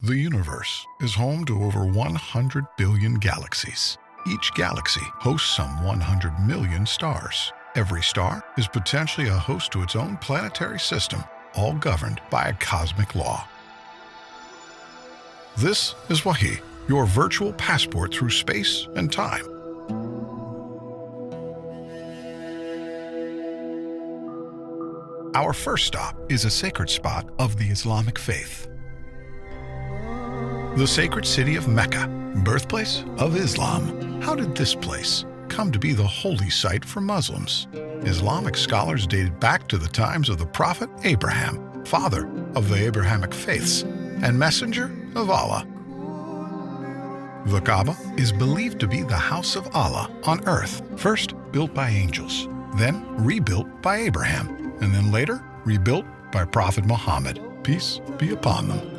The universe is home to over 100 billion galaxies. Each galaxy hosts some 100 million stars. Every star is potentially a host to its own planetary system, all governed by a cosmic law. This is Wahi, your virtual passport through space and time. Our first stop is a sacred spot of the Islamic faith. The sacred city of Mecca, birthplace of Islam. How did this place come to be the holy site for Muslims? Islamic scholars dated back to the times of the Prophet Abraham, father of the Abrahamic faiths, and messenger of Allah. The Kaaba is believed to be the house of Allah on earth, first built by angels, then rebuilt by Abraham, and then later rebuilt by Prophet Muhammad, peace be upon them.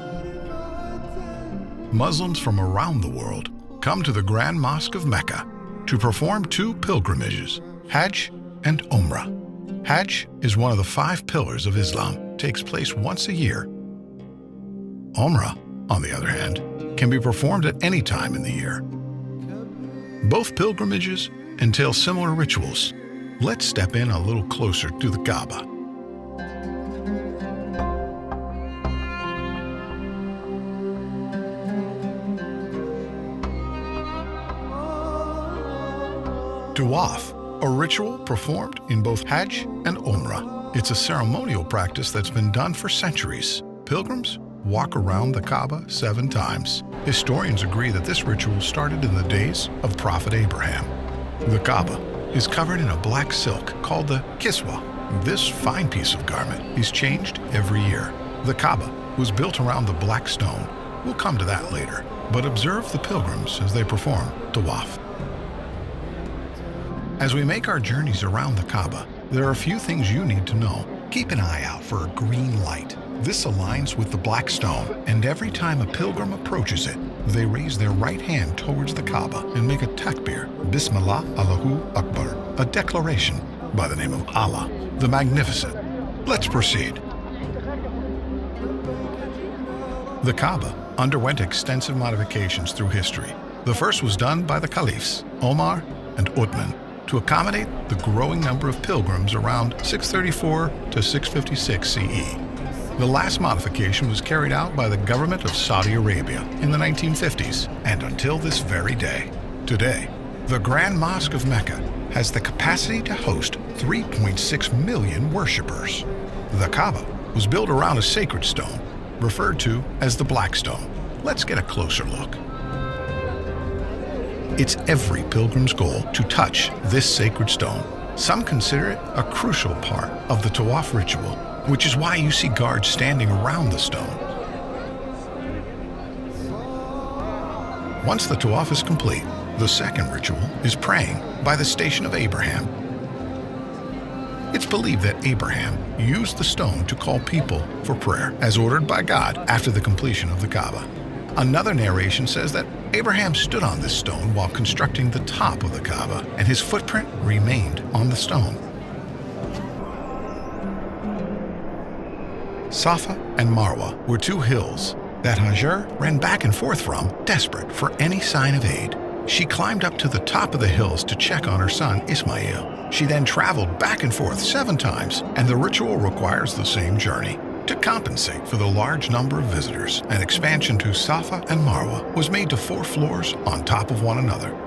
Muslims from around the world come to the Grand Mosque of Mecca to perform two pilgrimages, Hajj and Umrah. Hajj is one of the 5 pillars of Islam, takes place once a year. Umrah, on the other hand, can be performed at any time in the year. Both pilgrimages entail similar rituals. Let's step in a little closer to the Kaaba. Tawaf, a ritual performed in both Hajj and Umrah. It's a ceremonial practice that's been done for centuries. Pilgrims walk around the Kaaba 7 times. Historians agree that this ritual started in the days of Prophet Abraham. The Kaaba is covered in a black silk called the kiswa. This fine piece of garment is changed every year. The Kaaba was built around the black stone. We'll come to that later, but observe the pilgrims as they perform Tawaf. As we make our journeys around the Kaaba, there are a few things you need to know. Keep an eye out for a green light. This aligns with the black stone, and every time a pilgrim approaches it, they raise their right hand towards the Kaaba and make a takbir, Bismillah Allahu Akbar, a declaration by the name of Allah, the Magnificent. Let's proceed. The Kaaba underwent extensive modifications through history. The first was done by the caliphs, Omar and Uthman, to accommodate the growing number of pilgrims around 634 to 656 CE. The last modification was carried out by the government of Saudi Arabia in the 1950s and until this very day. Today, the Grand Mosque of Mecca has the capacity to host 3.6 million worshippers. The Kaaba was built around a sacred stone, referred to as the Black Stone. Let's get a closer look. It's every pilgrim's goal to touch this sacred stone. Some consider it a crucial part of the Tawaf ritual, which is why you see guards standing around the stone. Once the Tawaf is complete, the second ritual is praying by the Station of Abraham. It's believed that Abraham used the stone to call people for prayer, as ordered by God after the completion of the Kaaba. Another narration says that Abraham stood on this stone while constructing the top of the Kaaba, and his footprint remained on the stone. Safa and Marwa were 2 hills that Hajar ran back and forth from, desperate for any sign of aid. She climbed up to the top of the hills to check on her son Ismail. She then traveled back and forth 7 times, and the ritual requires the same journey. To compensate for the large number of visitors, an expansion to Safa and Marwa was made to 4 floors on top of one another.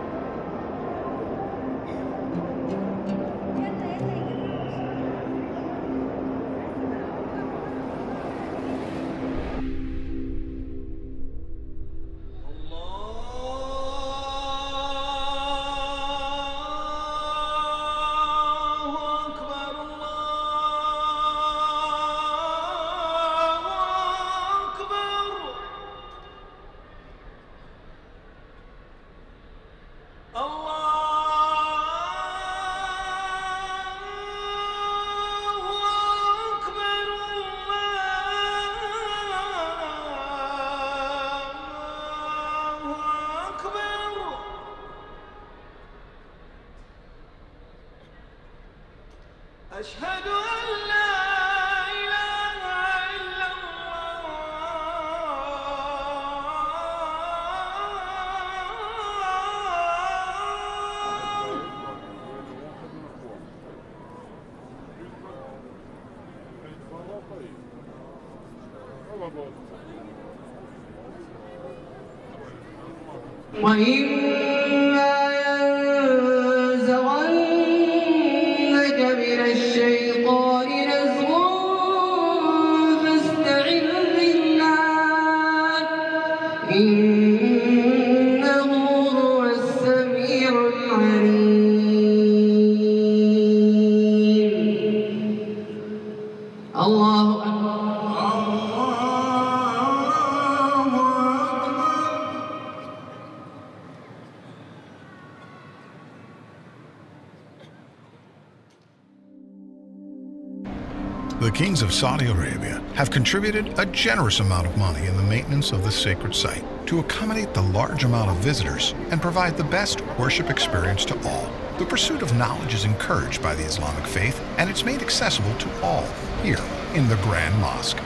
وإما ينزغنك من الشيطان نزغ فاستعذ بالله إنه هو السميع العليم. الله أكبر. The kings of Saudi Arabia have contributed a generous amount of money in the maintenance of this sacred site to accommodate the large amount of visitors and provide the best worship experience to all. The pursuit of knowledge is encouraged by the Islamic faith, and it's made accessible to all here in the Grand Mosque.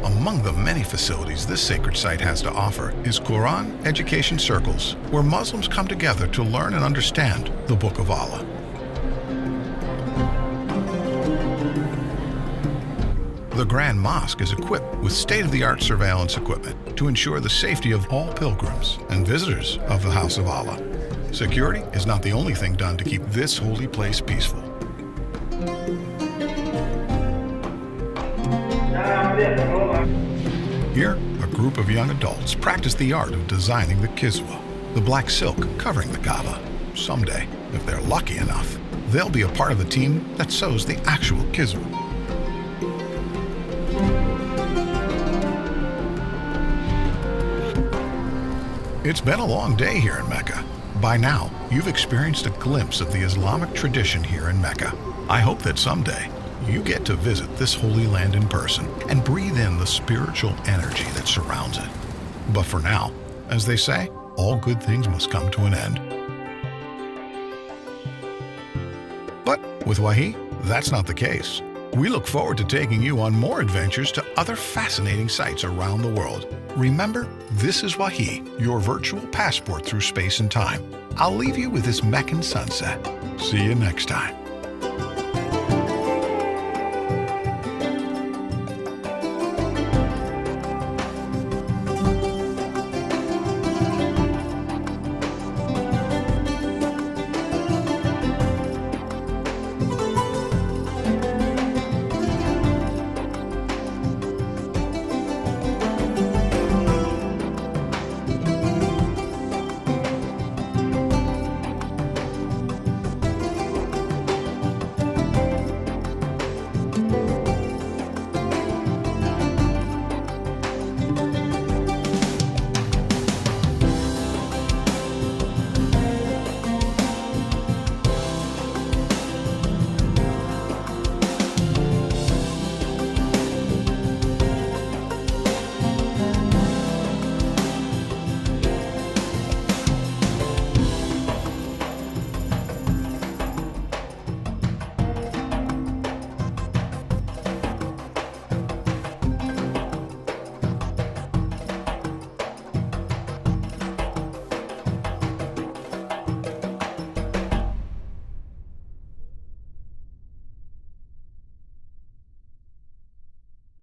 Among the many facilities this sacred site has to offer is Quran education circles, where Muslims come together to learn and understand the Book of Allah. The Grand Mosque is equipped with state-of-the-art surveillance equipment to ensure the safety of all pilgrims and visitors of the House of Allah. Security is not the only thing done to keep this holy place peaceful. Here, a group of young adults practice the art of designing the kiswa, the black silk covering the Kaaba. Someday, if they're lucky enough, they'll be a part of the team that sews the actual kiswa. It's been a long day here in Mecca. By now, you've experienced a glimpse of the Islamic tradition here in Mecca. I hope that someday you get to visit this holy land in person and breathe in the spiritual energy that surrounds it. But for now, as they say, all good things must come to an end. But with Wahi, that's not the case. We look forward to taking you on more adventures to other fascinating sites around the world. Remember, this is Wahi, your virtual passport through space and time. I'll leave you with this Meccan sunset. See you next time.